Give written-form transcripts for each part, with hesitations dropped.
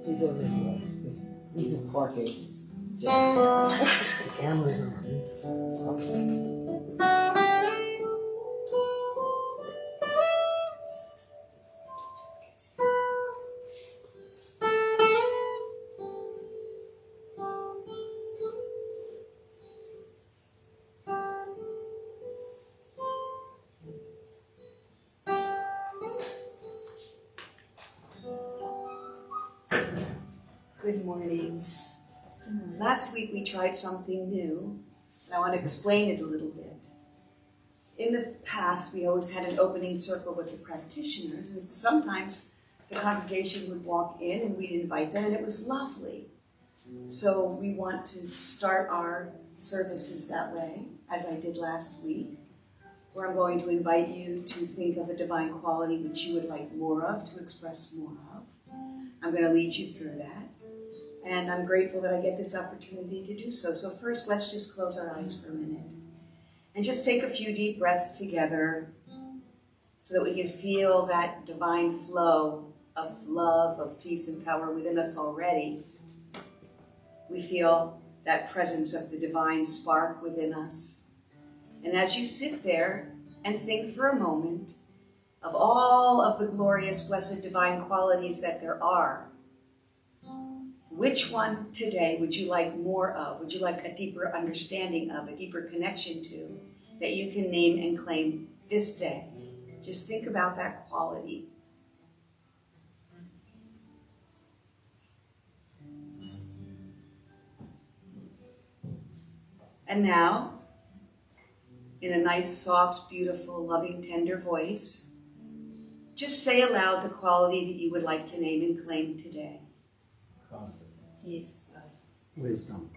He's over here. He's parking. The camera's on. Good morning. Last week we tried something new, and I want to explain it a little bit. In the past, we always had an opening circle with the practitioners, and sometimes the congregation would walk in and we'd invite them, and it was lovely. So we want to start our services that way, as I did last week, where I'm going to invite you to think of a divine quality which you would like more of, to express more of. I'm going to lead you through that. And I'm grateful that I get this opportunity to do so. So first, let's just close our eyes for a minute. And just take a few deep breaths together so that we can feel that divine flow of love, of peace and power within us already. We feel that presence of the divine spark within us. And as you sit there and think for a moment of all of the glorious, blessed, divine qualities that there are, which one today would you like more of? Would you like a deeper understanding of, a deeper connection to, that you can name and claim this day? Just think about that quality. And now, in a nice, soft, beautiful, loving, tender voice, just say aloud the quality that you would like to name and claim today. Peace, wisdom,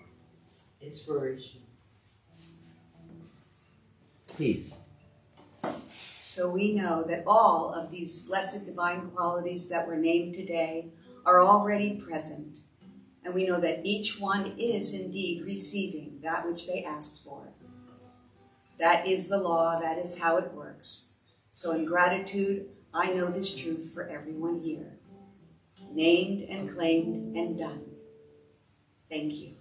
inspiration, peace. So we know that all of these blessed divine qualities that were named today are already present. And we know that each one is indeed receiving that which they asked for. That is the law, that is how it works. So in gratitude, I know this truth for everyone here. Named and claimed and done. Thank you.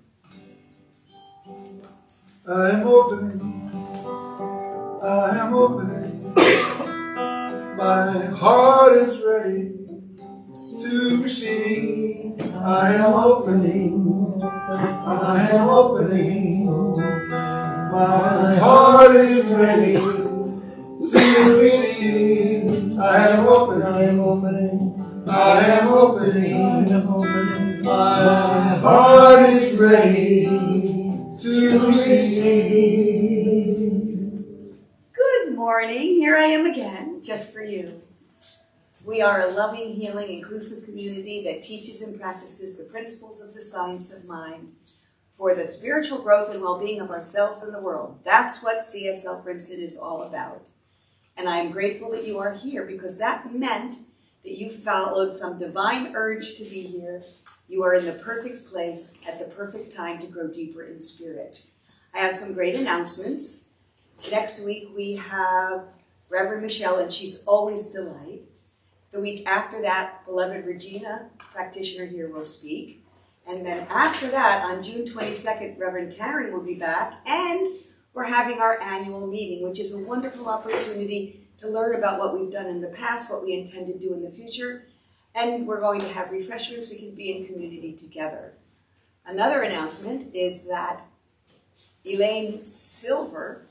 I am opening, my heart is ready to receive. I am opening, my heart is ready to receive. I am opening, my heart is ready to receive. Good morning. Here I am again, just for you. We are a loving, healing, inclusive community that teaches and practices the principles of the science of mind for the spiritual growth and well-being of ourselves and the world. That's what CSL Princeton is all about. And I am grateful that you are here, because that meant that you followed some divine urge to be here. You are in the perfect place at the perfect time to grow deeper in spirit. I have some great announcements. Next week we have Reverend Michelle, and she's always delight. The week after that, beloved Regina, practitioner here, will speak. And then after that, on June 22nd, Reverend Karen will be back, and we're having our annual meeting, which is a wonderful opportunity to learn about what we've done in the past, what we intend to do in the future, and we're going to have refreshments. We can be in community together. Another announcement is that Elaine Silver,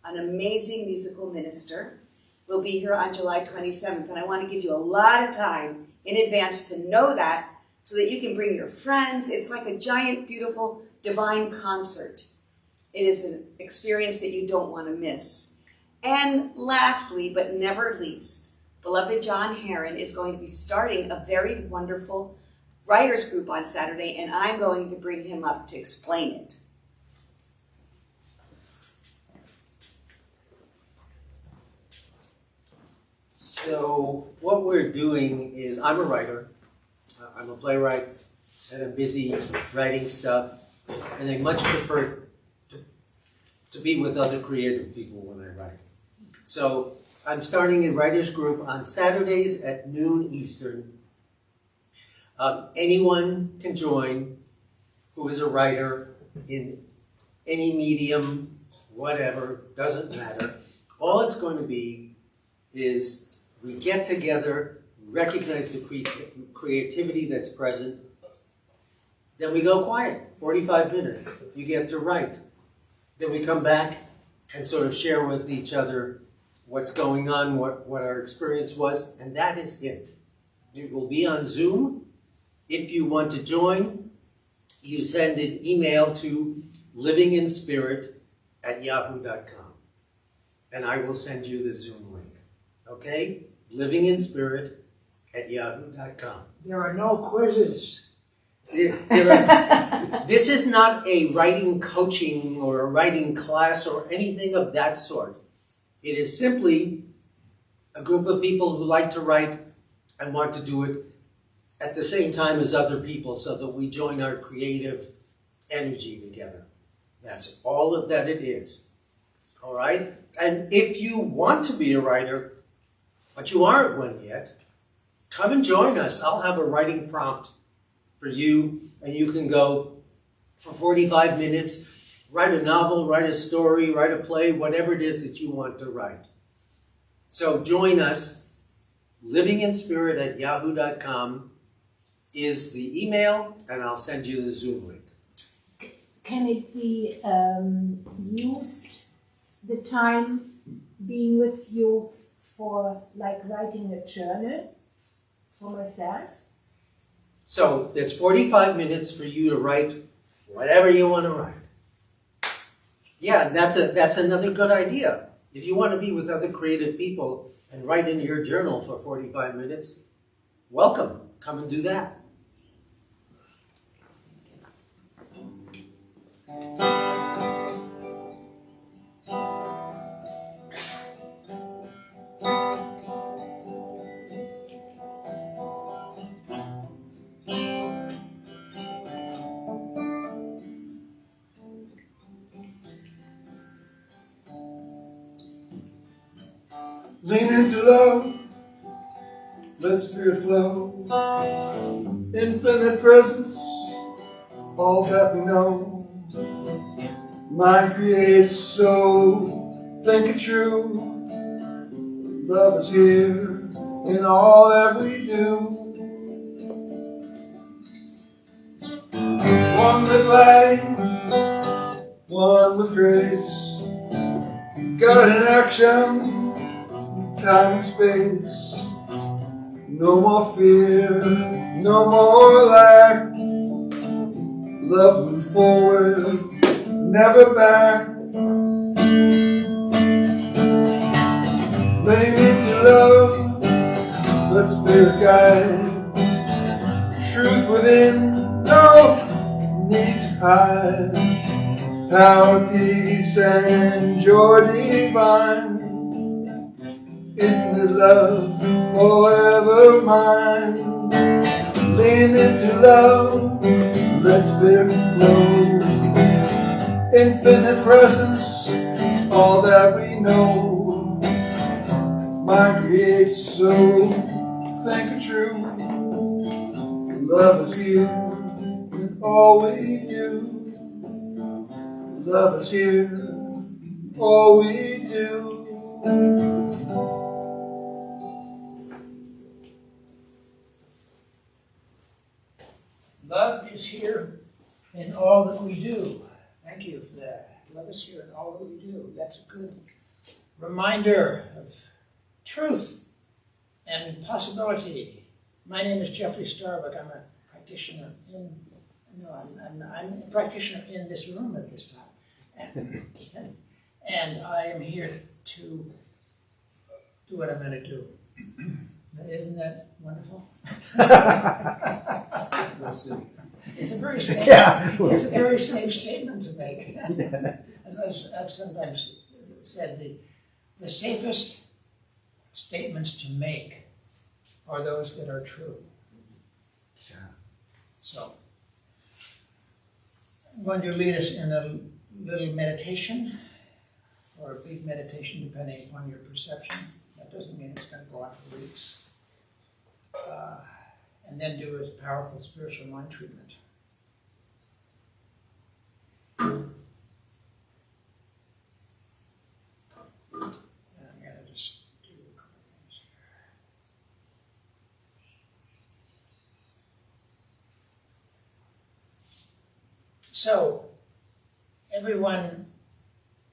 an amazing musical minister, will be here on July 27th, and I want to give you a lot of time in advance to know that, so that you can bring your friends. It's like a giant, beautiful, divine concert. It is an experience that you don't want to miss. And lastly, but never least, beloved John Heron is going to be starting a very wonderful writers group on Saturday, and I'm going to bring him up to explain it. So what we're doing is, I'm a writer, I'm a playwright, and I'm busy writing stuff, and I much prefer to be with other creative people when I write. So I'm starting a writers group on Saturdays at noon Eastern. Anyone can join who is a writer in any medium, whatever, doesn't matter. All it's going to be is we get together, recognize the creativity that's present, then we go quiet, 45 minutes. You get to write. Then we come back and sort of share with each other what's going on, what our experience was, and that is it. It will be on Zoom. If you want to join, you send an email to livinginspirit@yahoo.com, and I will send you the Zoom link. Okay? livinginspirit@yahoo.com. There are no quizzes. This is not a writing coaching or a writing class or anything of that sort. It is simply a group of people who like to write and want to do it at the same time as other people so that we join our creative energy together. That's all that it is. All right? And if you want to be a writer, but you aren't one yet, come and join us. I'll have a writing prompt for you, and you can go for 45 minutes, write a novel, write a story, write a play, whatever it is that you want to write. So join us. livinginspirit@yahoo.com is the email, and I'll send you the Zoom link. Can it be used, the time being with you, for like writing a journal for myself? So there's 45 minutes for you to write whatever you want to write. Yeah, that's another good idea. If you want to be with other creative people and write in your journal for 45 minutes, welcome. Come and do that. Lean into love, let spirit flow. Infinite presence, all that we know. Mind creates soul, think it true. Love is here in all that we do. One with light, one with grace. God in action, time and space. No more fear, no more lack. Love move forward, never back. Lean into love, let spirit guide. Truth within, no need to hide. Power, peace, and joy divine. Infinite love, forever mine. Lean into love, let spirit flow. Infinite presence, all that we know. Mind creates soul, think it true. Love is here in all we do. Love is here in all we do. Love is here in all that we do. Thank you for that. Love is here in all that we do. That's a good reminder of truth and possibility. My name is Jeffrey Starbuck. I'm a practitioner I'm a practitioner in this room at this time. And I am here to do what I'm going to do. Isn't that wonderful? It's a very safe. It's a very safe statement to make. As I've sometimes said, the safest statements to make are those that are true. So, I'm going to lead us in a little meditation, or a big meditation, depending upon your perception. That doesn't mean it's going to go on for weeks. and then do a powerful spiritual mind treatment. And I'm going to just do a couple things here. So, everyone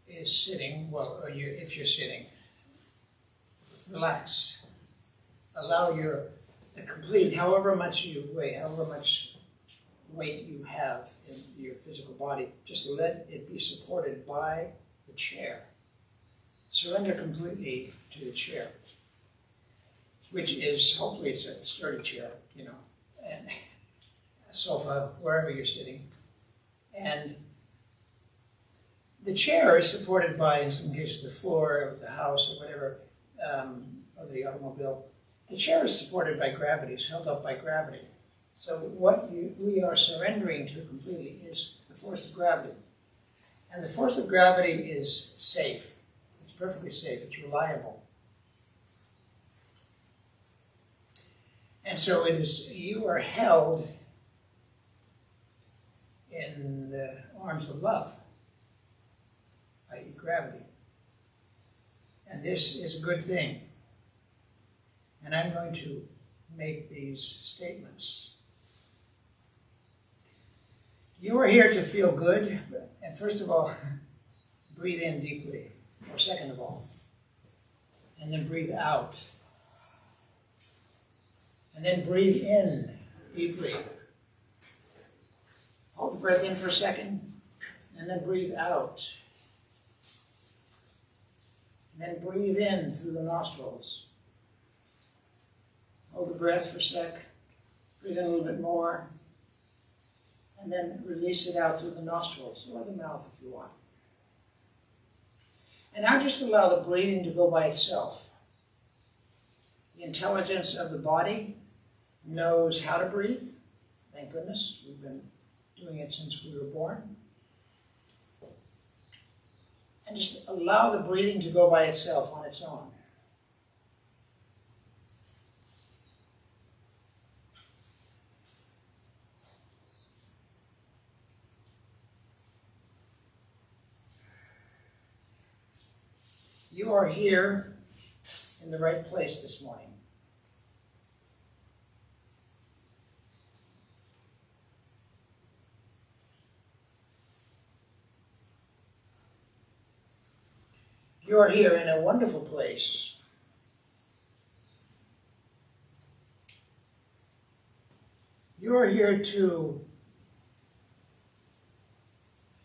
is sitting, well, or if you're sitting, relax. Allow the complete, however much you weigh, however much weight you have in your physical body, just let it be supported by the chair. Surrender completely to the chair, which is, hopefully it's a sturdy chair, you know, and a sofa, wherever you're sitting. And the chair is supported by, in some cases, the floor of the house or whatever, or the automobile. The chair is supported by gravity, it's held up by gravity. So what we are surrendering to completely is the force of gravity. And the force of gravity is safe. It's perfectly safe, it's reliable. And so it is, you are held in the arms of love, i.e. gravity. And this is a good thing. And I'm going to make these statements. You are here to feel good, and first of all, breathe in deeply, or second of all, and then breathe out. And then breathe in deeply. Hold the breath in for a second, and then breathe out. And then breathe in through the nostrils. Hold the breath for a sec, breathe in a little bit more, and then release it out through the nostrils, or the mouth if you want. And now just allow the breathing to go by itself. The intelligence of the body knows how to breathe. Thank goodness, we've been doing it since we were born. And just allow the breathing to go by itself on its own. You are here in the right place this morning. You are here in a wonderful place. You are here to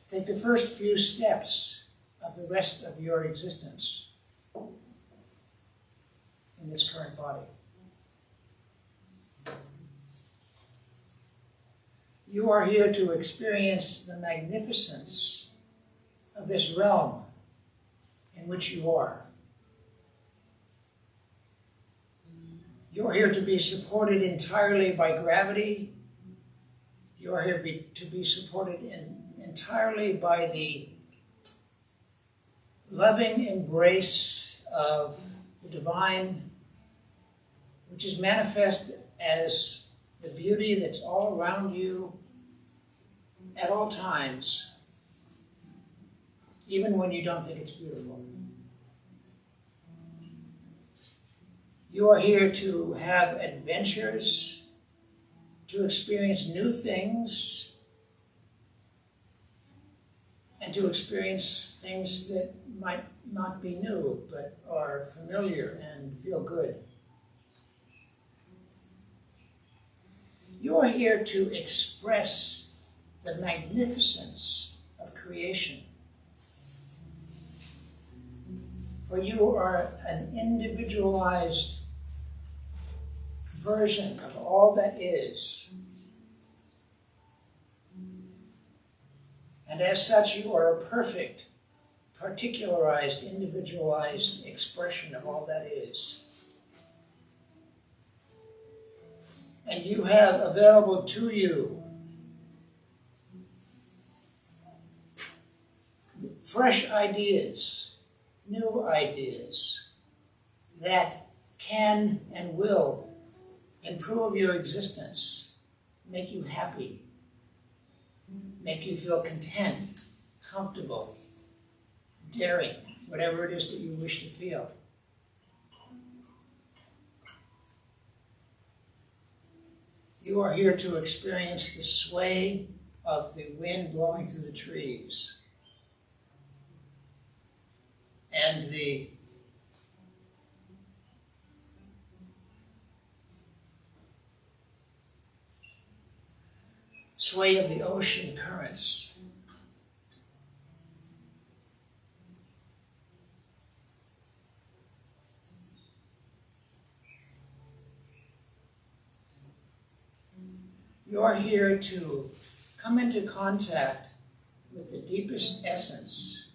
take the first few steps of the rest of your existence in this current body. You are here to experience the magnificence of this realm in which you are. You're here to be supported entirely by gravity. You're here to be supported entirely by the loving embrace of the divine, which is manifest as the beauty that's all around you at all times, even when you don't think it's beautiful. You are here to have adventures, to experience new things, and to experience things that might not be new, but are familiar and feel good. You are here to express the magnificence of creation. For you are an individualized version of all that is. And as such, you are a perfect, particularized, individualized expression of all that is. And you have available to you fresh ideas, new ideas that can and will improve your existence, make you happy, make you feel content, comfortable, daring, whatever it is that you wish to feel. You are here to experience the sway of the wind blowing through the trees and the sway of the ocean currents. You are here to come into contact with the deepest essence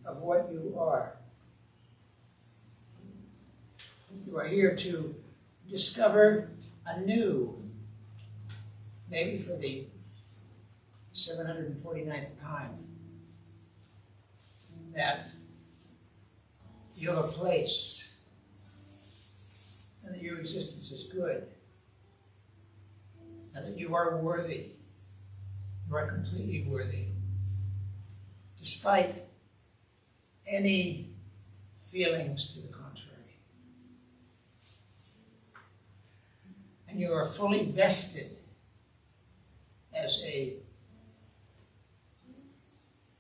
of what you are. You are here to discover anew, maybe for the 749th time, that you have a place and that your existence is good and that you are worthy. You are completely worthy, despite any feelings to the contrary. And you are fully vested as a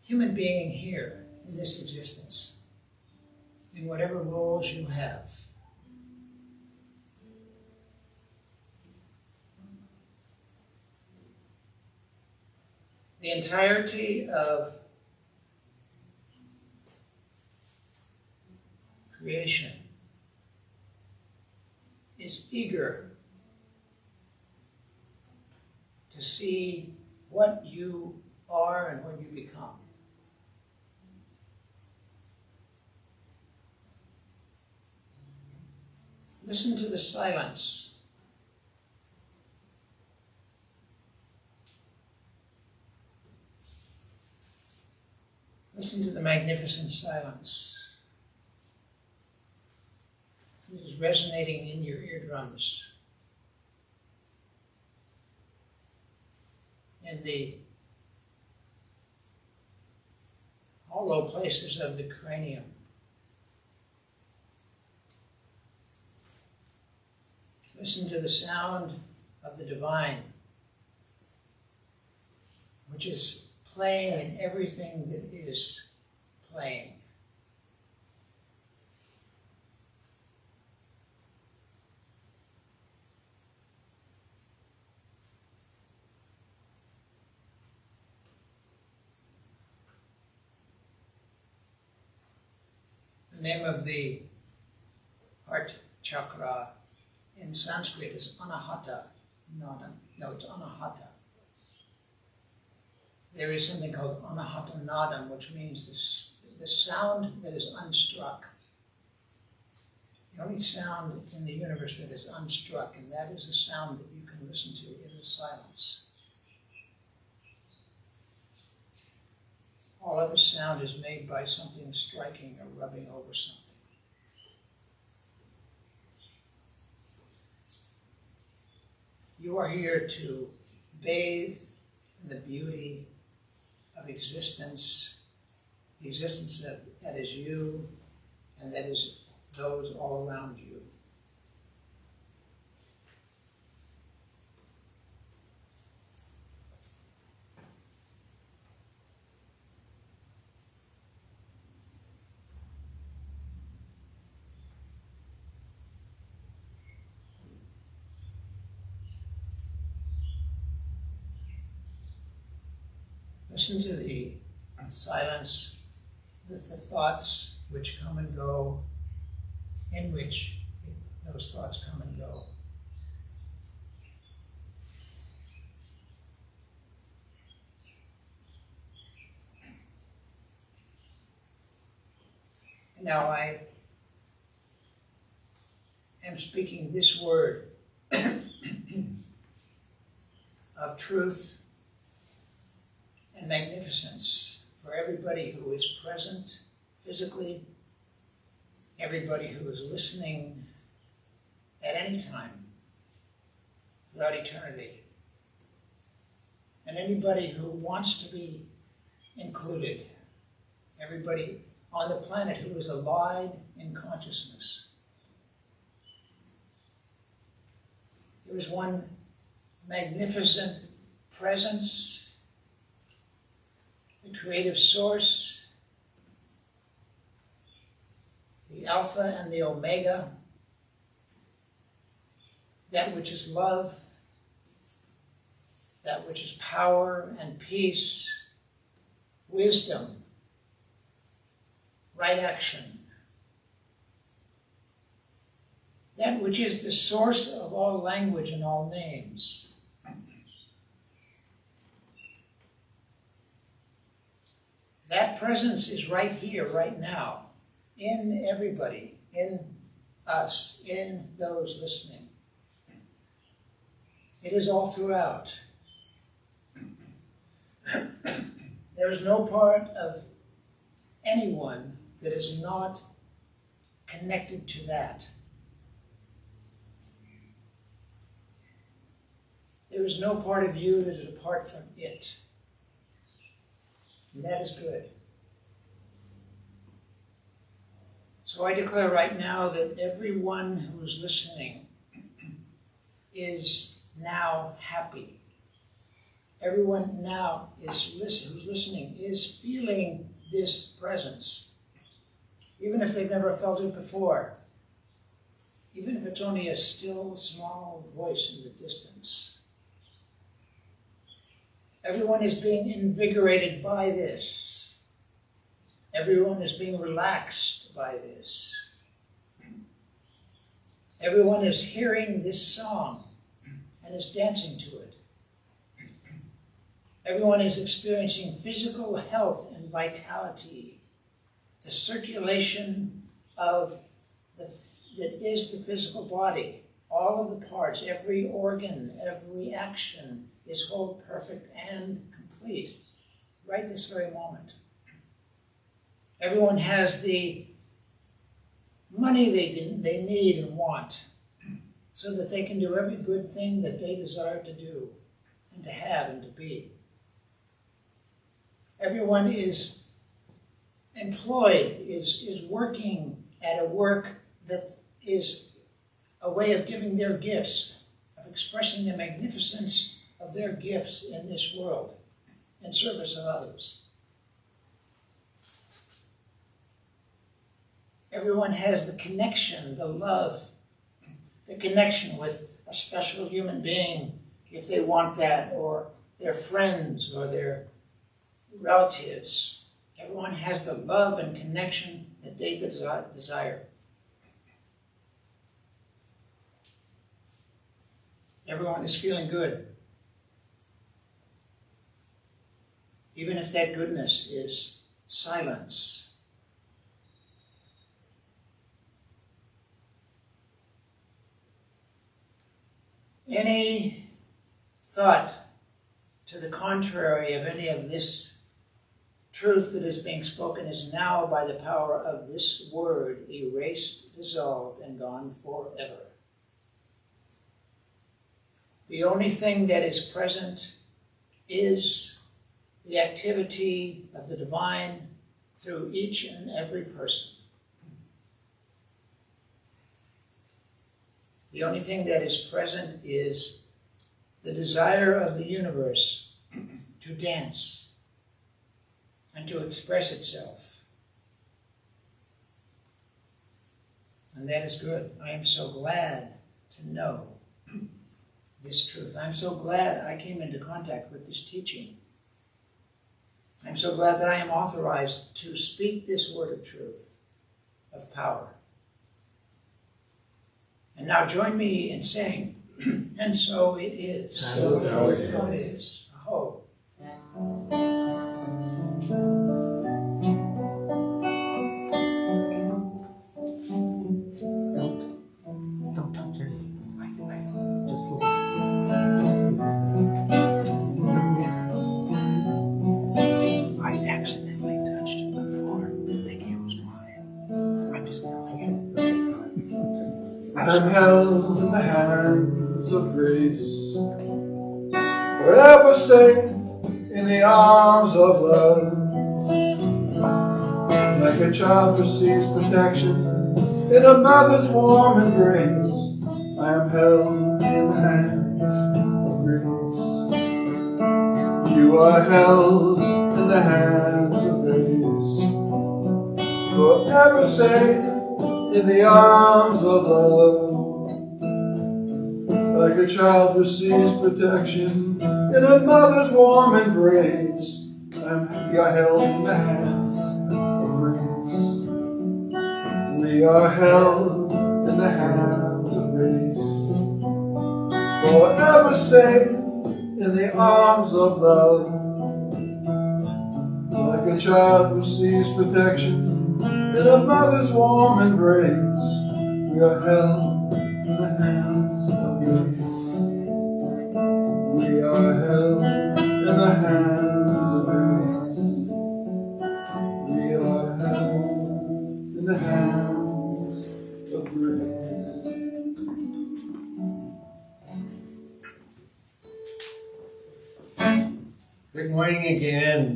human being here in this existence, in whatever roles you have. The entirety of creation is eager to see what you are and what you become. Listen to the silence. Listen to the magnificent silence. It is resonating in your eardrums. In the hollow places of the cranium. Listen to the sound of the divine, which is playing in everything that is playing. The name of the heart chakra in Sanskrit is Anahata Nadam. No, it's Anahata. There is something called Anahata Nadam, which means the sound that is unstruck. The only sound in the universe that is unstruck, and that is the sound that you can listen to in the silence. All other sound is made by something striking or rubbing over something. You are here to bathe in the beauty of existence, the existence that is you and that is those all around you. Listen to the silence, the thoughts which come and go, in which those thoughts come and go. And now I am speaking this word of truth and magnificence for everybody who is present physically, everybody who is listening, at any time throughout eternity. And anybody who wants to be included, everybody on the planet who is alive in consciousness. There is one magnificent presence, the creative source, the Alpha and the Omega, that which is love, that which is power and peace, wisdom, right action, that which is the source of all language and all names. That presence is right here, right now, in everybody, in us, in those listening. It is all throughout. There is no part of anyone that is not connected to that. There is no part of you that is apart from it. And that is good. So I declare right now that everyone who is listening is now happy. Everyone now who's listening is feeling this presence, even if they've never felt it before, even if it's only a still, small voice in the distance. Everyone is being invigorated by this. Everyone is being relaxed by this. Everyone is hearing this song and is dancing to it. Everyone is experiencing physical health and vitality, the circulation of that is the physical body. All of the parts, every organ, every action is whole, perfect, and complete right this very moment. Everyone has the money they need and want so that they can do every good thing that they desire to do and to have and to be. Everyone is employed, is working at a work that is a way of giving their gifts, of expressing the magnificence of their gifts in this world in service of others. Everyone has the connection, the love, the connection with a special human being if they want that, or their friends or their relatives. Everyone has the love and connection that they desire. Everyone is feeling good. Even if that goodness is silence. Any thought to the contrary of any of this truth that is being spoken is now, by the power of this word, erased, dissolved, and gone forever. The only thing that is present is the activity of the divine through each and every person. The only thing that is present is the desire of the universe to dance and to express itself. And that is good. I am so glad to know this truth. I'm so glad I came into contact with this teaching. I'm so glad that I am authorized to speak this word of truth, of power. And now join me in saying, and so it is. So it is. So it is. Oh. Don't touch it. Just look. I accidentally touched it before. Thinking it was mine. I'm just telling you. I'm held in the hands of grace, forever safe in the arms of love. Like a child receives protection in a mother's warm embrace, I am held in the hands of grace. You are held in the hands of grace, forever safe in the arms of love. Like a child receives protection in a mother's warm embrace, we are held in the hands of grace. We are held in the hands of grace, forever safe in the arms of love. Like a child receives protection in a mother's warm embrace, we are held in the hands of grace. We are held in the hands of grace. We are held in the hands of grace. Good morning again.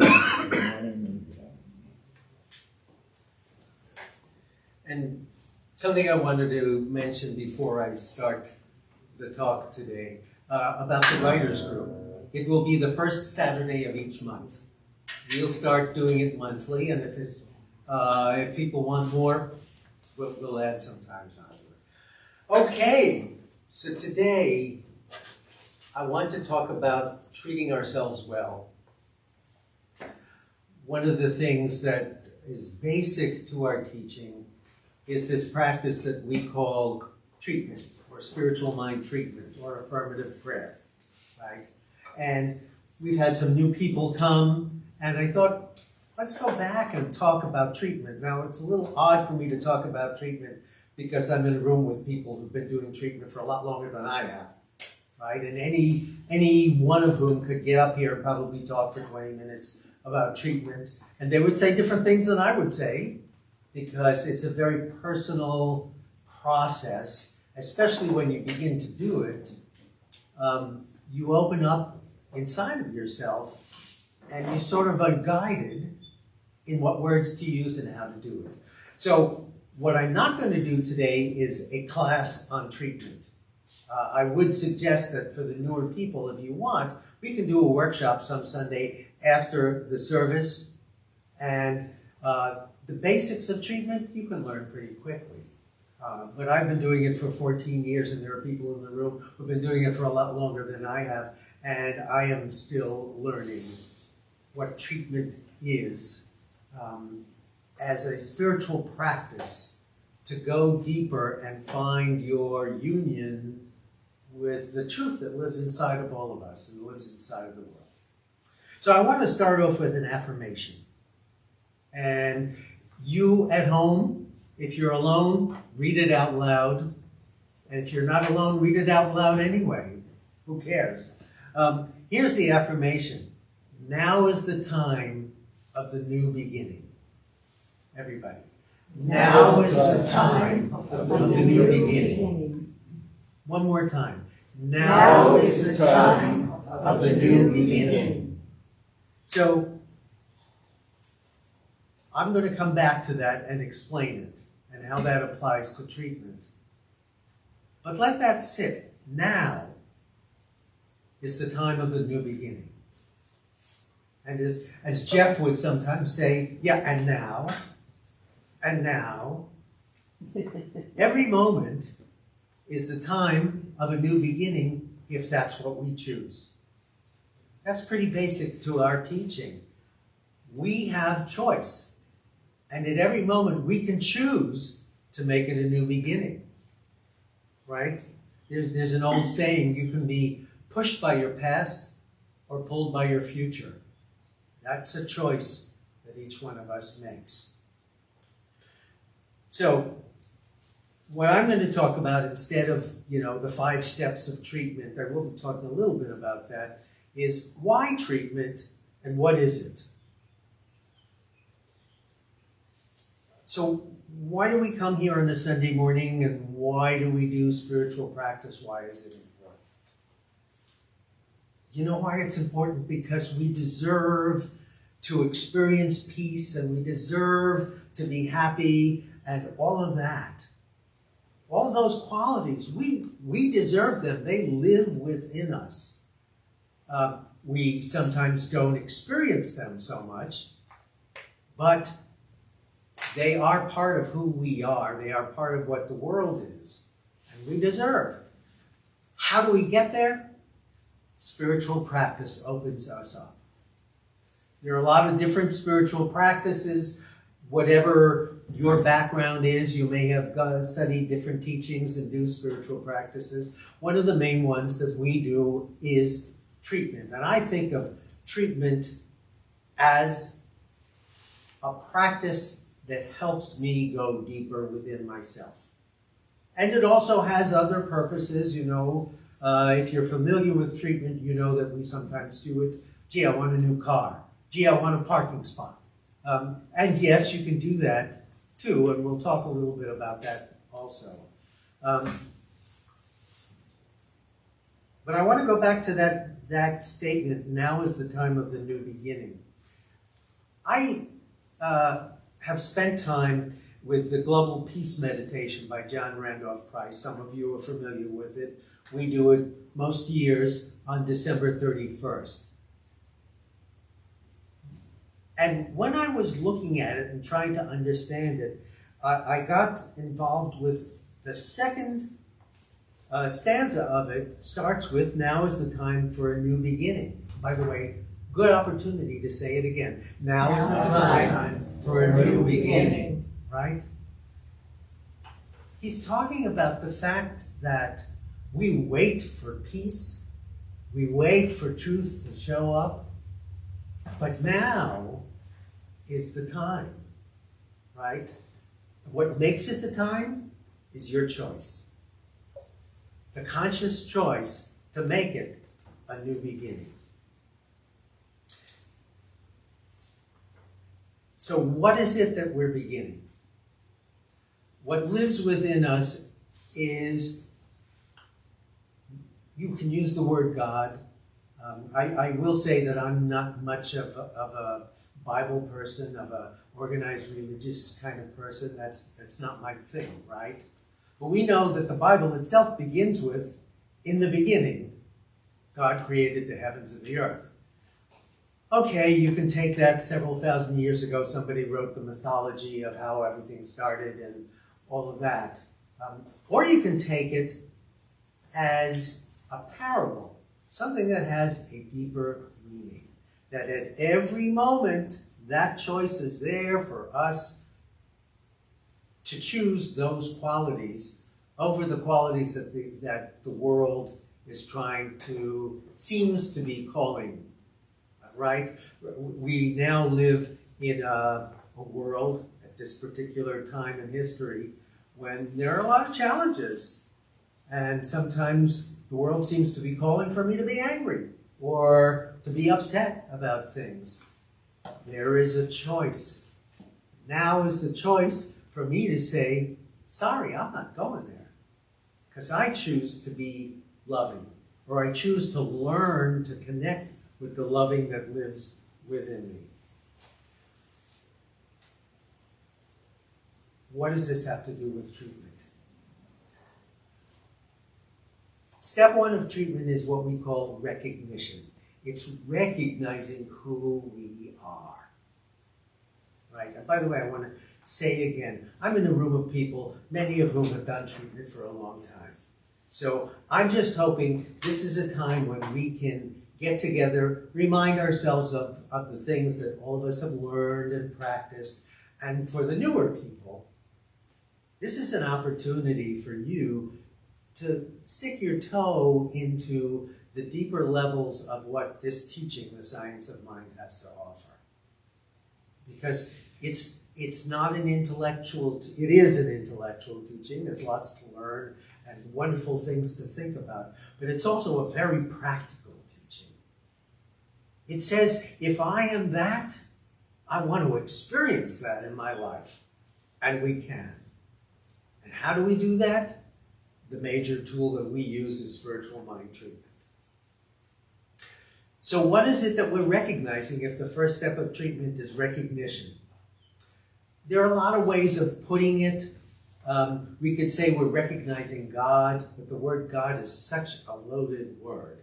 And something I wanted to mention before I start the talk today about the writers group. It will be the first Saturday of each month. We'll start doing it monthly, and if people want more, we'll add some times onto it. Okay, so today I want to talk about treating ourselves well. One of the things that is basic to our teaching is this practice that we call treatment, or spiritual mind treatment, or affirmative prayer, right? And we've had some new people come, and I thought, let's go back and talk about treatment. Now, it's a little odd for me to talk about treatment because I'm in a room with people who've been doing treatment for a lot longer than I have, right? And any one of whom could get up here and probably talk for 20 minutes about treatment, and they would say different things than I would say, because it's a very personal process, especially when you begin to do it. You open up inside of yourself, and you sort of are guided in what words to use and how to do it. So what I'm not going to do today is a class on treatment. I would suggest that for the newer people, if you want, we can do a workshop some Sunday after the service, and the basics of treatment you can learn pretty quickly. But I've been doing it for 14 years, and there are people in the room who've been doing it for a lot longer than I have, and I am still learning what treatment is as a spiritual practice to go deeper and find your union with the truth that lives inside of all of us and lives inside of the world. So I want to start off with an affirmation. And you at home, if you're alone, read it out loud. And if you're not alone, read it out loud anyway. Who cares? Here's the affirmation. Now is the time of the new beginning. Everybody. Now is the time of the new beginning. One more time. Now is the time of the new beginning. So, I'm going to come back to that and explain it and how that applies to treatment. But let that sit. Now is the time of the new beginning. And as Jeff would sometimes say, yeah, and now, every moment is the time of a new beginning if that's what we choose. That's pretty basic to our teaching. We have choice. And at every moment we can choose to make it a new beginning. Right? There's an old saying, you can be pushed by your past or pulled by your future. That's a choice that each one of us makes. So, what I'm going to talk about instead of, the 5 steps of treatment, I will be talking a little bit about that, is why treatment and what is it? So why do we come here on a Sunday morning, and why do we do spiritual practice? Why is it important? You know why it's important? Because we deserve to experience peace, and we deserve to be happy, and all of that. All of those qualities, we deserve them. They live within us. We sometimes don't experience them so much, but they are part of who we are. They are part of what the world is, and we deserve. How do we get there? Spiritual practice opens us up. There are a lot of different spiritual practices. Whatever your background is, you may have studied different teachings and do spiritual practices. One of the main ones that we do is treatment. And I think of treatment as a practice that helps me go deeper within myself. And it also has other purposes, you know. If you're familiar with treatment, you know that we sometimes do it. Gee, I want a new car. Gee, I want a parking spot. And yes, you can do that too, and we'll talk a little bit about that also. But I want to go back to that statement, now is the time of the new beginning. I have spent time with the Global Peace Meditation by John Randolph Price. Some of you are familiar with it. We do it most years on December 31st. And when I was looking at it and trying to understand it, I got involved with the second stanza of it. Starts with, now is the time for a new beginning. By the way, good opportunity to say it again. Now is the time for a new beginning, right? He's talking about the fact that we wait for peace, we wait for truth to show up, but now is the time, right? What makes it the time is your choice. The conscious choice to make it a new beginning. So what is it that we're beginning? What lives within us is, you can use the word God. I will say that I'm not much of a Bible person, of a organized religious kind of person. That's not my thing, right? But we know that the Bible itself begins with, in the beginning, God created the heavens and the earth. Okay, you can take that several thousand years ago, somebody wrote the mythology of how everything started and all of that. Or you can take it as a parable, something that has a deeper meaning. That at every moment, that choice is there for us to choose those qualities over the qualities that the world is trying to, seems to be calling, right? We now live in a world at this particular time in history when there are a lot of challenges. And sometimes the world seems to be calling for me to be angry or to be upset about things. There is a choice. Now is the choice for me to say, sorry, I'm not going there. Because I choose to be loving, or I choose to learn to connect with the loving that lives within me. What does this have to do with treatment? Step one of treatment is what we call recognition. It's recognizing who we are. Right? And by the way, I want to say again, I'm in a room of people, many of whom have done treatment for a long time. So I'm just hoping this is a time when we can get together, remind ourselves of the things that all of us have learned and practiced. And for the newer people, this is an opportunity for you to stick your toe into the deeper levels of what this teaching, the science of mind, has to offer. Because it's not an intellectual, it is an intellectual teaching. There's lots to learn and wonderful things to think about. But it's also a very practical teaching. It says, if I am that, I want to experience that in my life. And we can. And how do we do that? The major tool that we use is spiritual mind treatment. So what is it that we're recognizing if the first step of treatment is recognition? There are a lot of ways of putting it. We could say we're recognizing God, but the word God is such a loaded word.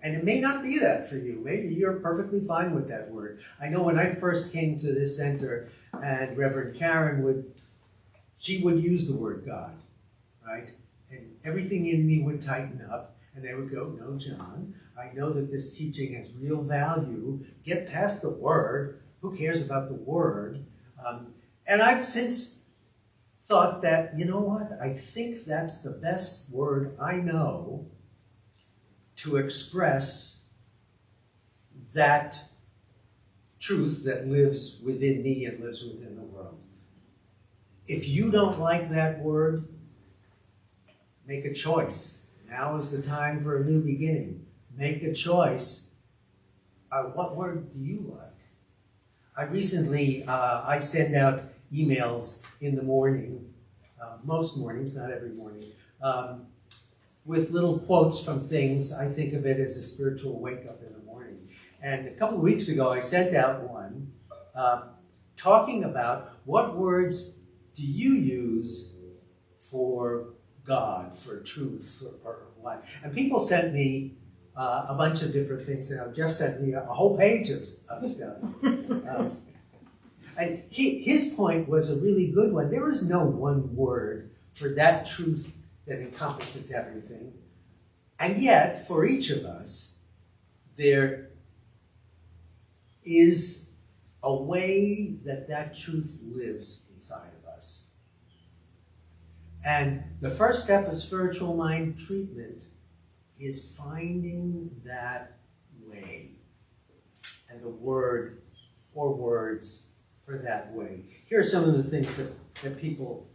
And it may not be that for you. Maybe you're perfectly fine with that word. I know when I first came to this center, and Reverend Karen would use the word God, right? And everything in me would tighten up, and they would go, no, John, I know that this teaching has real value. Get past the word. Who cares about the word? And I've since thought that, you know what? I think that's the best word I know to express that truth that lives within me and lives within the world. If you don't like that word, make a choice. Now is the time for a new beginning. Make a choice. What word do you like? I recently, I send out emails in the morning, most mornings, not every morning, with little quotes from things. I think of it as a spiritual wake-up in the morning. And a couple of weeks ago, I sent out one talking about what words do you use for God, for truth, or what. And people sent me a bunch of different things. You know, Jeff sent me a whole page of stuff. And his point was a really good one. There is no one word for that truth that encompasses everything. And yet, for each of us, there is a way that that truth lives inside of us. And the first step of spiritual mind treatment is finding that way and the word or words for that way. Here are some of the things that people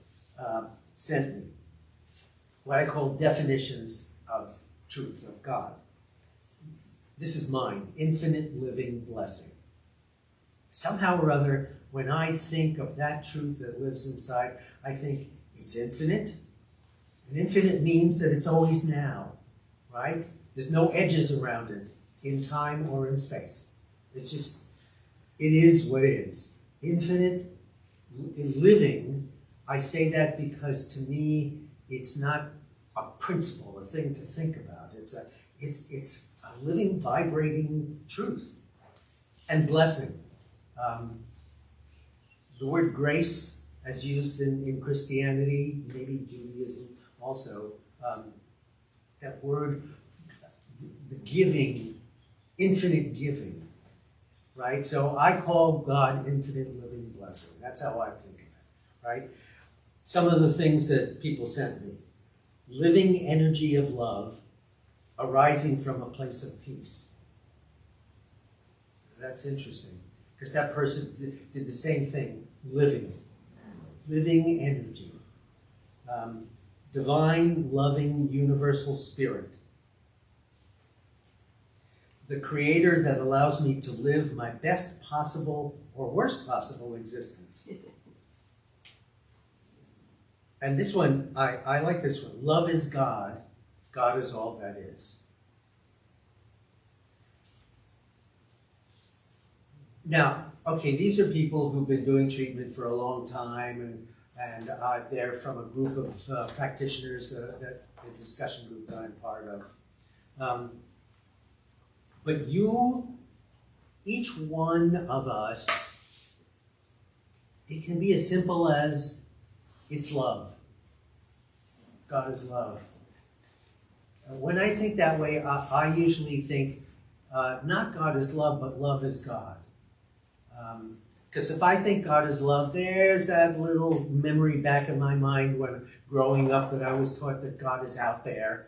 sent me. What I call definitions of truth, of God. This is mine, infinite living blessing. Somehow or other, when I think of that truth that lives inside, I think it's infinite. And infinite means that it's always now, right? There's no edges around it in time or in space. It's just, it is what is. Infinite in living, I say that because to me, it's not a principle, a thing to think about. It's a living, vibrating truth and blessing. The word grace, as used in Christianity, maybe Judaism also, that word, the giving, infinite giving, right? So I call God infinite living blessing. That's how I think of it, right? Some of the things that people sent me. Living energy of love arising from a place of peace. That's interesting, because that person did the same thing, living energy. Divine, loving, universal spirit. The creator that allows me to live my best possible or worst possible existence. And this one, I like this one. Love is God. God is all that is. Now, okay, these are people who've been doing treatment for a long time, and they're from a group of practitioners, that the discussion group that I'm part of. But each one of us, it can be as simple as it's love. God is love. When I think that way, I usually think not God is love, but love is God. Because if I think God is love, there's that little memory back in my mind when growing up that I was taught that God is out there,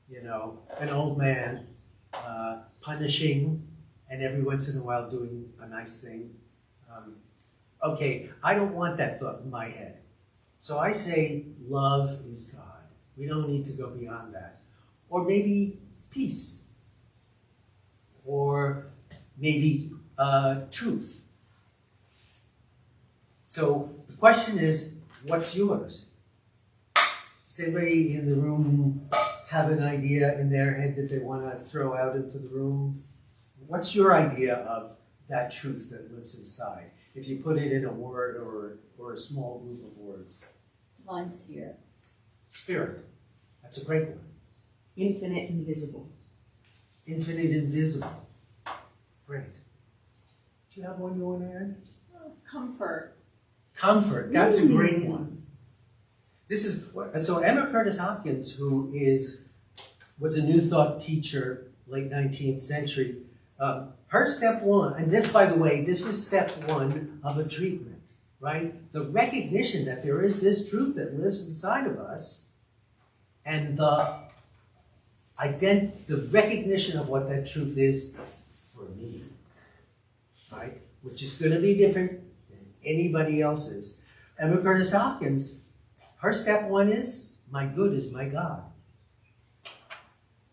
you know, an old man punishing and every once in a while doing a nice thing. Okay, I don't want that thought in my head. So I say love is God. We don't need to go beyond that. Or maybe peace. Or maybe truth. So the question is, what's yours? Does anybody in the room have an idea in their head that they want to throw out into the room? What's your idea of that truth that lives inside? If you put it in a word or a small group of words. Mine's here. Spirit. That's a great one. Infinite invisible. Infinite invisible. Great. Do you have one you want to add? Comfort. Comfort. That's a great one. This is so Emma Curtis Hopkins, who was a New Thought teacher, late 19th century. Her step one, and this, by the way, this is step one of a treatment, right? The recognition that there is this truth that lives inside of us, and the recognition of what that truth is for me, right? Which is going to be different than anybody else's. Emma Curtis Hopkins, her step one is, my good is my God.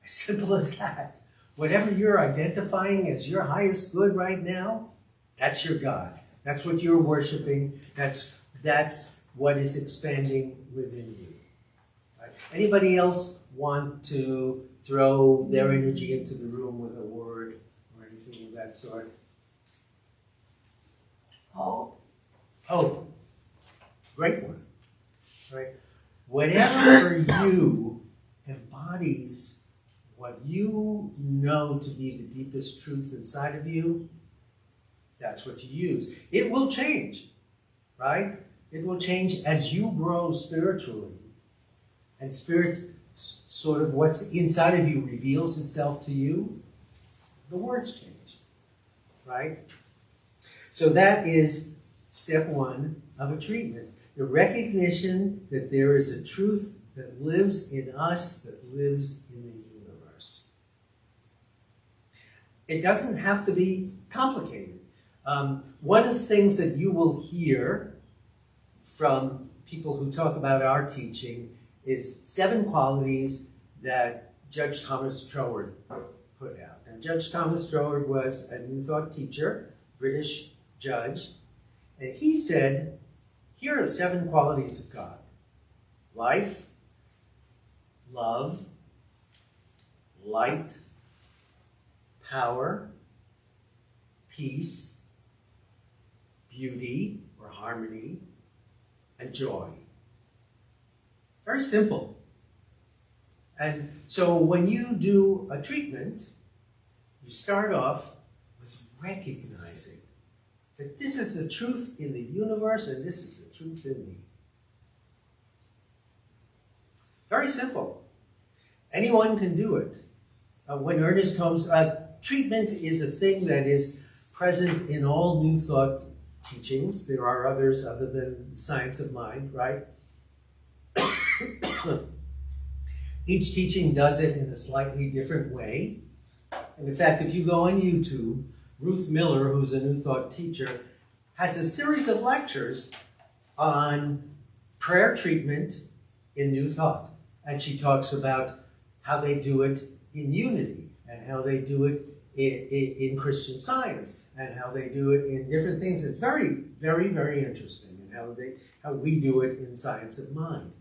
As simple as that. Whatever you're identifying as your highest good right now, that's your God. That's what you're worshiping. That's what is expanding within you. Right? Anybody else want to throw their energy into the room with a word or anything of that sort? Hope. Hope. Great one. Right? Whatever for you embodies what you know to be the deepest truth inside of you, that's what you use. It will change, right? It will change as you grow spiritually. And spirit, sort of what's inside of you reveals itself to you. The words change, right? So that is step one of a treatment. The recognition that there is a truth that lives in us, that lives in the universe. It doesn't have to be complicated. One of the things that you will hear from people who talk about our teaching is 7 qualities that Judge Thomas Troward put out. And Judge Thomas Troward was a New Thought teacher, British judge, and he said, here are the 7 qualities of God: life, love, light, power, peace, beauty or harmony, and joy. Very simple. And so when you do a treatment, you start off with recognizing that this is the truth in the universe and this is the truth in me. Very simple. Anyone can do it. When Ernest Holmes, treatment is a thing that is present in all New Thought teachings. There are others other than the science of mind, right? Each teaching does it in a slightly different way. And in fact, if you go on YouTube, Ruth Miller, who's a New Thought teacher, has a series of lectures on prayer treatment in New Thought. And she talks about how they do it in unity, and how they do it in Christian Science, and how they do it in different things. It's very, very, very interesting, and how we do it in Science of Mind.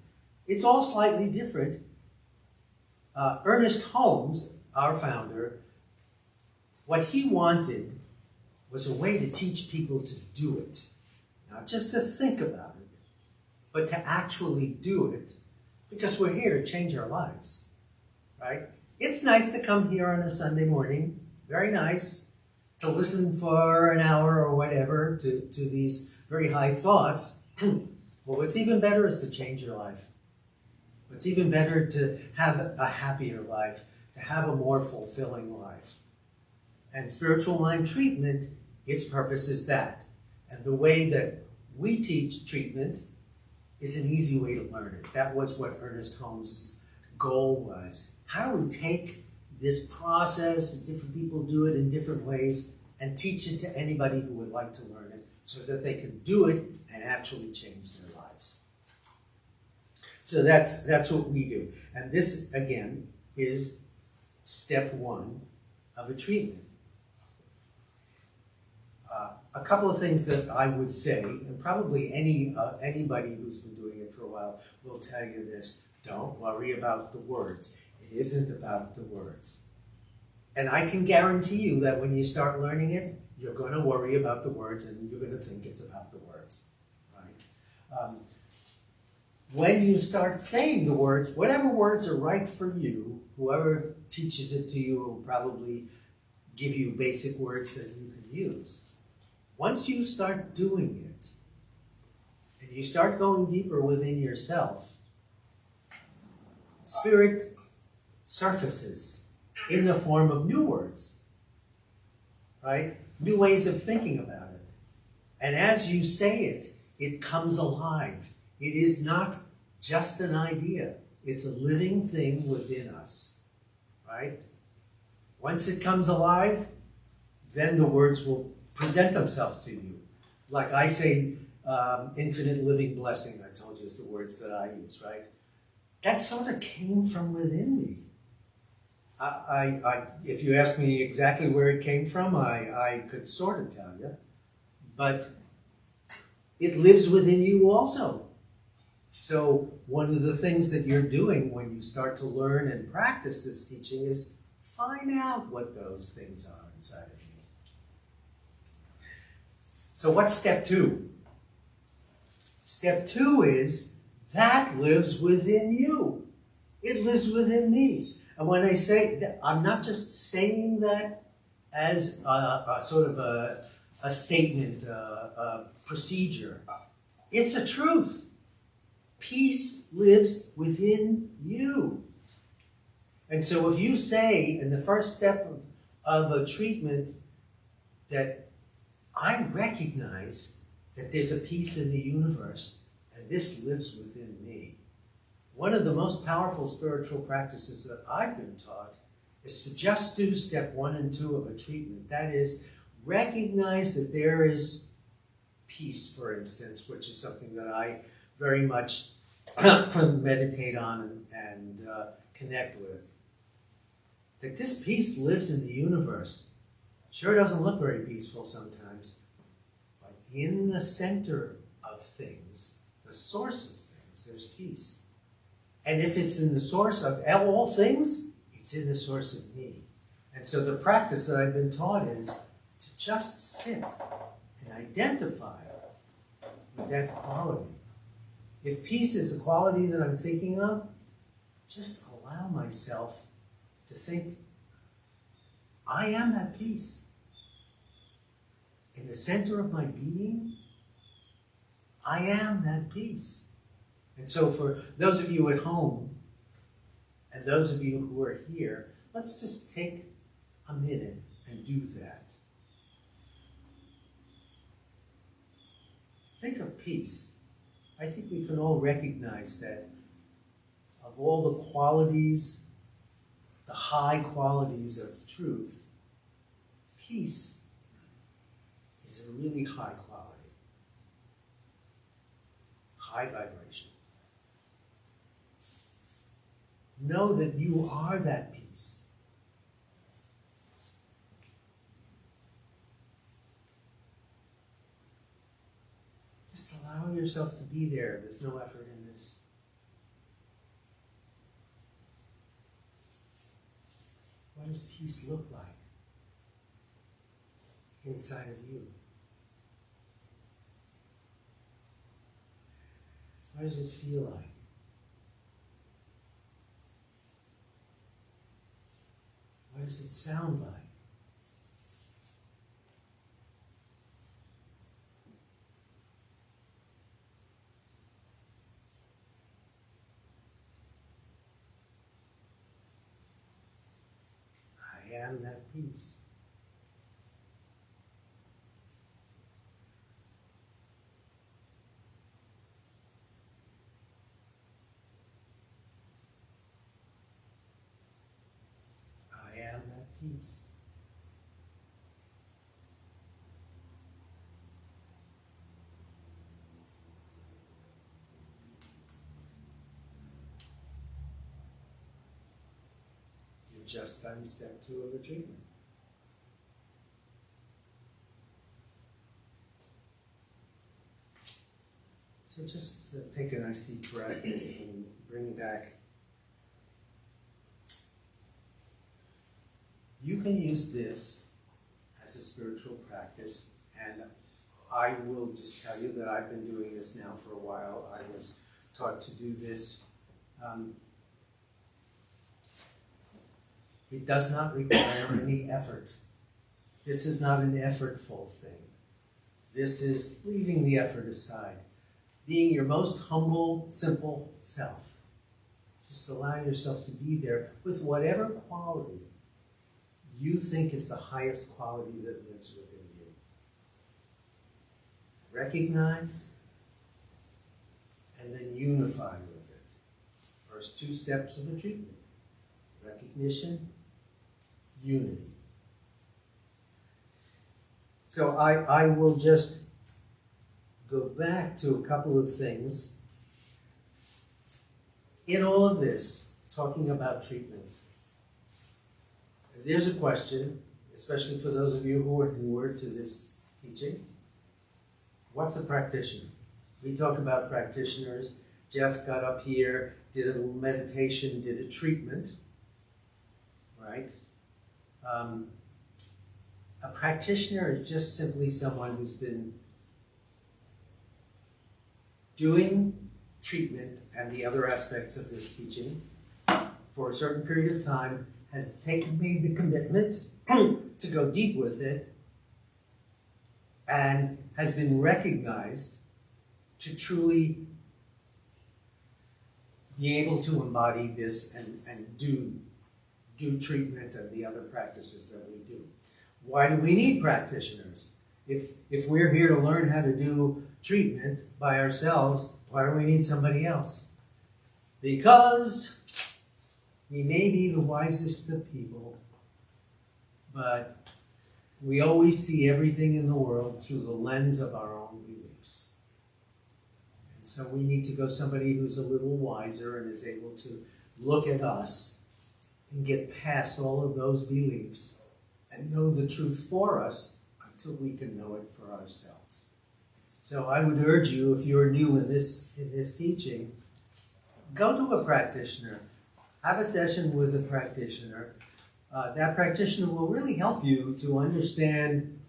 It's all slightly different. Ernest Holmes, our founder, what he wanted was a way to teach people to do it. Not just to think about it, but to actually do it, because we're here to change our lives, right? It's nice to come here on a Sunday morning, very nice, to listen for an hour or whatever to these very high thoughts. Well, what's even better is to change your life. It's even better to have a happier life, to have a more fulfilling life. And spiritual mind treatment, its purpose is that. And the way that we teach treatment is an easy way to learn it. That was what Ernest Holmes' goal was. How do we take this process, different people do it in different ways, and teach it to anybody who would like to learn it so that they can do it and actually change their lives? So that's what we do. And this, again, is step one of a treatment. A couple of things that I would say, and probably anybody who's been doing it for a while will tell you this: don't worry about the words. It isn't about the words. And I can guarantee you that when you start learning it, you're going to worry about the words and you're going to think it's about the words, right? When you start saying the words, whatever words are right for you, whoever teaches it to you will probably give you basic words that you can use. Once you start doing it, and you start going deeper within yourself, spirit surfaces in the form of new words, right? New ways of thinking about it. And as you say it, it comes alive. It is not just an idea. It's a living thing within us, right? Once it comes alive, then the words will present themselves to you. Like I say, infinite living blessing, I told you, is the words that I use, right? That sort of came from within me. If you ask me exactly where it came from, I could sort of tell you. But it lives within you also. So one of the things that you're doing when you start to learn and practice this teaching is find out what those things are inside of you. So what's step 2? Step 2 is that lives within you. It lives within me. And when I say that, I'm not just saying that as a sort of a statement, a procedure. It's a truth. Peace lives within you. And so if you say in the first step of a treatment that I recognize that there's a peace in the universe and this lives within me. One of the most powerful spiritual practices that I've been taught is to just do step 1 and 2 of a treatment. That is, recognize that there is peace, for instance, which is something that I very much meditate on and connect with. That this peace lives in the universe. Sure doesn't look very peaceful sometimes, but in the center of things, the source of things, there's peace. And if it's in the source of all things, it's in the source of me. And so the practice that I've been taught is to just sit and identify with that quality. If peace is a quality that I'm thinking of, just allow myself to think, I am that peace. In the center of my being, I am that peace. And so for those of you at home, and those of you who are here, let's just take a minute and do that. Think of peace. I think we can all recognize that of all the qualities, the high qualities of truth, peace is a really high quality, high vibration. Know that you are that peace. Just allow yourself to be there. There's no effort in this. What does peace look like inside of you? What does it feel like? What does it sound like? I am that peace. I am that peace. You've just done step 2 of a treatment. So just take a nice deep breath and bring back. You can use this as a spiritual practice, and I will just tell you that I've been doing this now for a while. I was taught to do this. It does not require any effort. This is not an effortful thing. This is leaving the effort aside. Being your most humble, simple self. Just allow yourself to be there with whatever quality you think is the highest quality that lives within you. Recognize and then unify with it. First 2 steps of a treatment. Recognition, unity. So I will just go back to a couple of things. In all of this, talking about treatment, there's a question, especially for those of you who are newer to this teaching. What's a practitioner? We talk about practitioners. Jeff got up here, did a little meditation, did a treatment, right? A practitioner is just simply someone who's been doing treatment and the other aspects of this teaching for a certain period of time, has made the commitment to go deep with it, and has been recognized to truly be able to embody this and do treatment and the other practices that we do. Why do we need practitioners? If we're here to learn how to do treatment by ourselves, why do we need somebody else? Because we may be the wisest of people, but we always see everything in the world through the lens of our own beliefs. And so we need to go somebody who's a little wiser and is able to look at us and get past all of those beliefs and know the truth for us until we can know it for ourselves. So I would urge you, if you're new in this teaching, go to a practitioner. Have a session with a practitioner. That practitioner will really help you to understand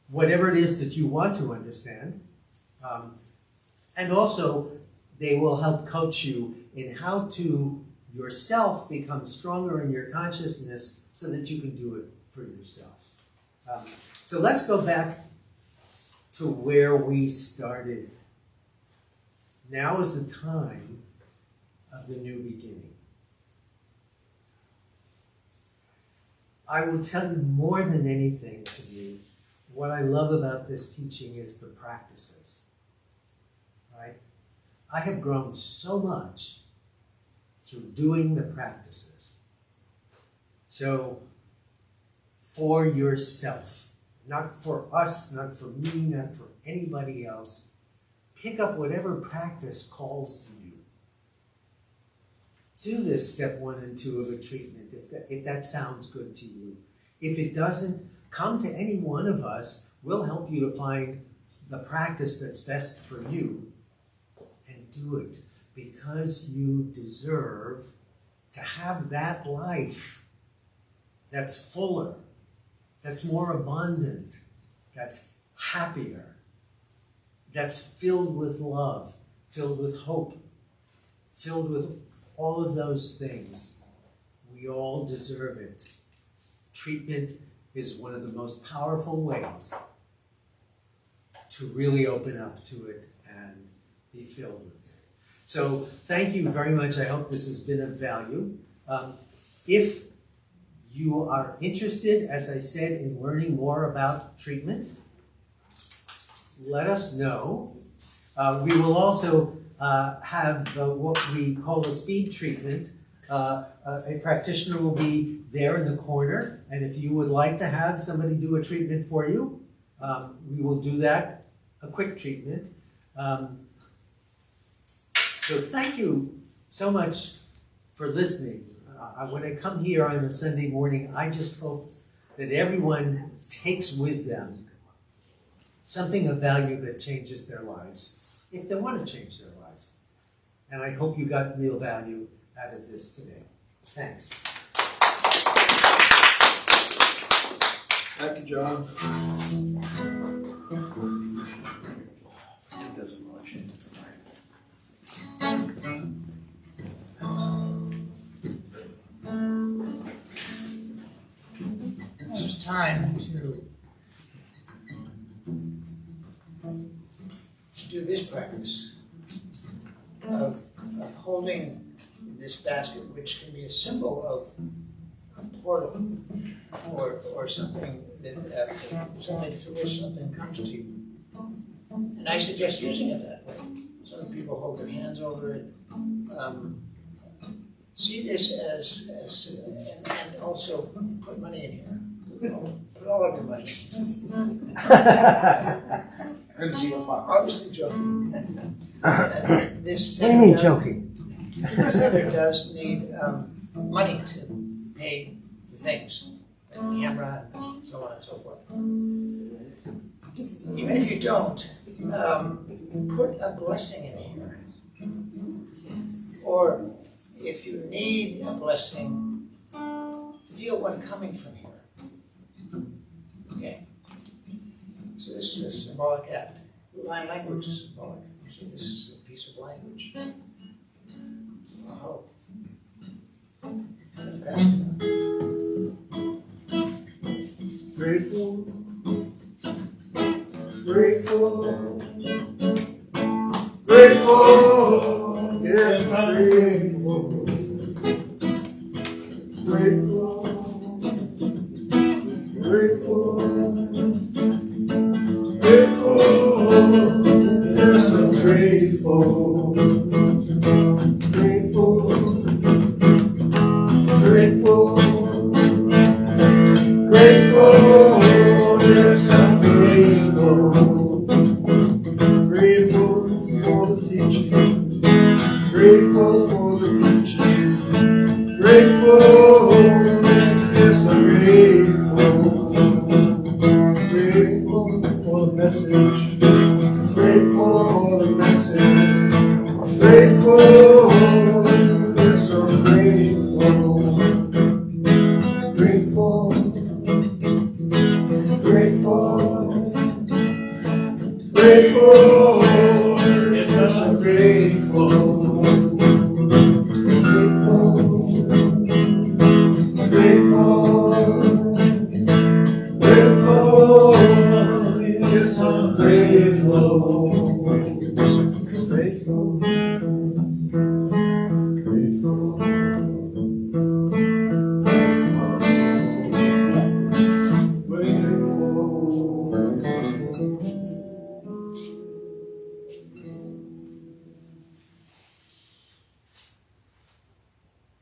whatever it is that you want to understand. And also, they will help coach you in how to yourself become stronger in your consciousness so that you can do it for yourself. So let's go back to where we started. Now is the time of the new beginning. I will tell you more than anything to you, what I love about this teaching is the practices, right? I have grown so much through doing the practices. So, for yourself, not for us, not for me, not for anybody else, pick up whatever practice calls to you. Do this step 1 and 2 of a treatment if that sounds good to you. If it doesn't, come to any one of us. We'll help you to find the practice that's best for you and do it because you deserve to have that life that's fuller, that's more abundant, that's happier, that's filled with love, filled with hope, filled with all of those things. We all deserve it. Treatment is one of the most powerful ways to really open up to it and be filled with it. So thank you very much. I hope this has been of value. If you are interested, as I said, in learning more about treatment, let us know. We will also have what we call a speed treatment. A practitioner will be there in the corner, and if you would like to have somebody do a treatment for you, we will do that, a quick treatment. So thank you so much for listening. When I come here on a Sunday morning, I just hope that everyone takes with them something of value that changes their lives. if they want to change their lives. And I hope you got real value out of this today. Thanks. Thank you, John. It's time to do this practice of holding this basket, which can be a symbol of a portal or something that something through which something comes to you. And I suggest using it that way. Some people hold their hands over it. See this as and also put money in here. Put all of your money. Obviously joking. This What do you mean joking? This center does need money to pay the things, like the camera and so on and so forth. Even if you don't, put a blessing in here. Or if you need a blessing, feel one coming from here. Okay? So this is a symbolic act. Line language is symbolic. So this is a piece of language. Oh. Grateful, grateful, grateful, yes, I'm grateful. Grateful, grateful, grateful, yes, I'm grateful. Grateful, grateful, grateful, yes, I'm grateful. Grateful for the teaching, grateful for the teaching, grateful, yes, I'm grateful. Grateful for the message, grateful for the message, grateful, yes, I'm grateful. Grateful, grateful, grateful, yes, I'm grateful. Grateful, grateful, grateful, yes, I'm grateful. Grateful, grateful,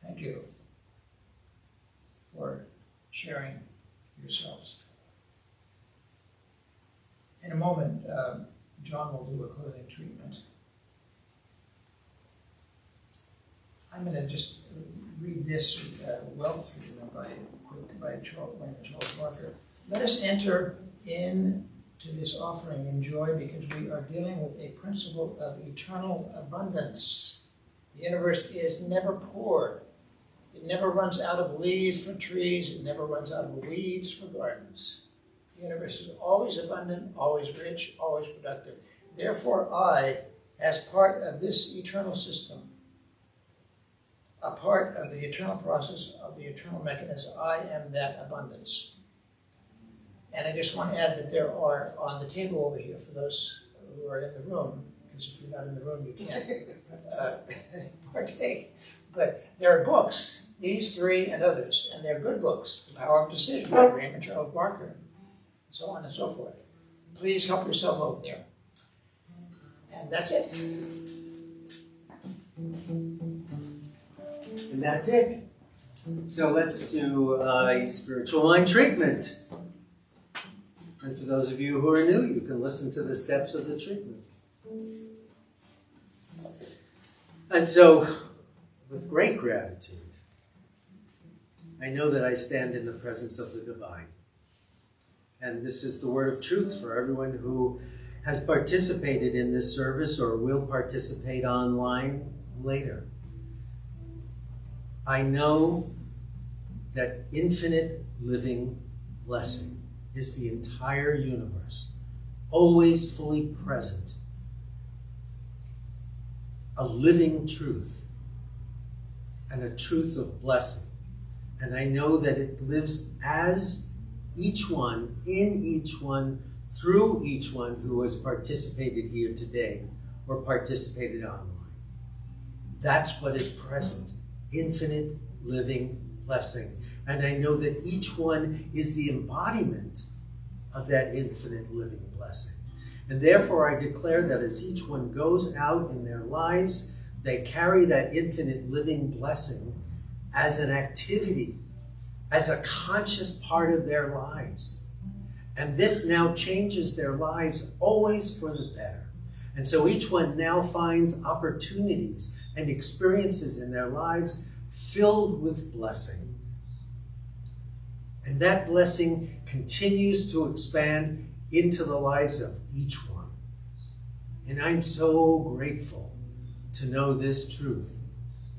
Thank you for sharing yourselves. In a moment, John will do a clothing treatment. I'm going to just read this wealth treatment by Charles Barker. Let us enter into this offering in joy because we are dealing with a principle of eternal abundance. The universe is never poor. It never runs out of leaves for trees. It never runs out of weeds for gardens. The universe is always abundant, always rich, always productive. Therefore, I, as part of this eternal system, a part of the eternal process of the eternal mechanism, I am that abundance. And I just want to add that there are on the table over here, for those who are in the room, because if you're not in the room, you can't partake. But there are books, these three and others, and they're good books. The Power of Decision by Raymond Charles Barker, and so on and so forth. Please help yourself over there. And that's it. And that's it. So let's do a spiritual mind treatment. And for those of you who are new, you can listen to the steps of the treatment. And so, with great gratitude, I know that I stand in the presence of the divine. And this is the word of truth for everyone who has participated in this service or will participate online later. I know that infinite living blessing is the entire universe, always fully present, a living truth, and a truth of blessing. And I know that it lives as each one, in each one, through each one who has participated here today or participated online. That's what is present, infinite living blessing. And I know that each one is the embodiment of that infinite living blessing. And therefore I declare that as each one goes out in their lives, they carry that infinite living blessing as an activity, as a conscious part of their lives. And this now changes their lives always for the better. And so each one now finds opportunities and experiences in their lives filled with blessing. And that blessing continues to expand into the lives of each one. And I'm so grateful to know this truth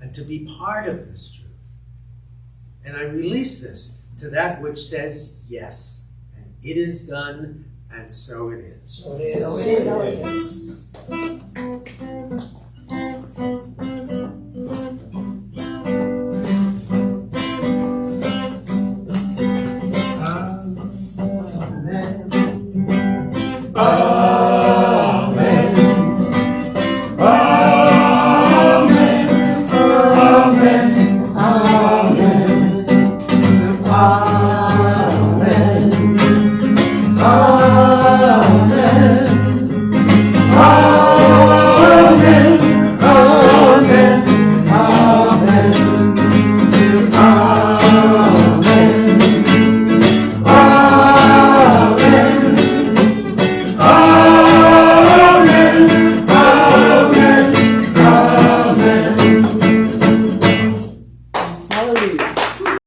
and to be part of this truth. And I release this to that which says yes, and it is done, and so it is. So it is. So it is.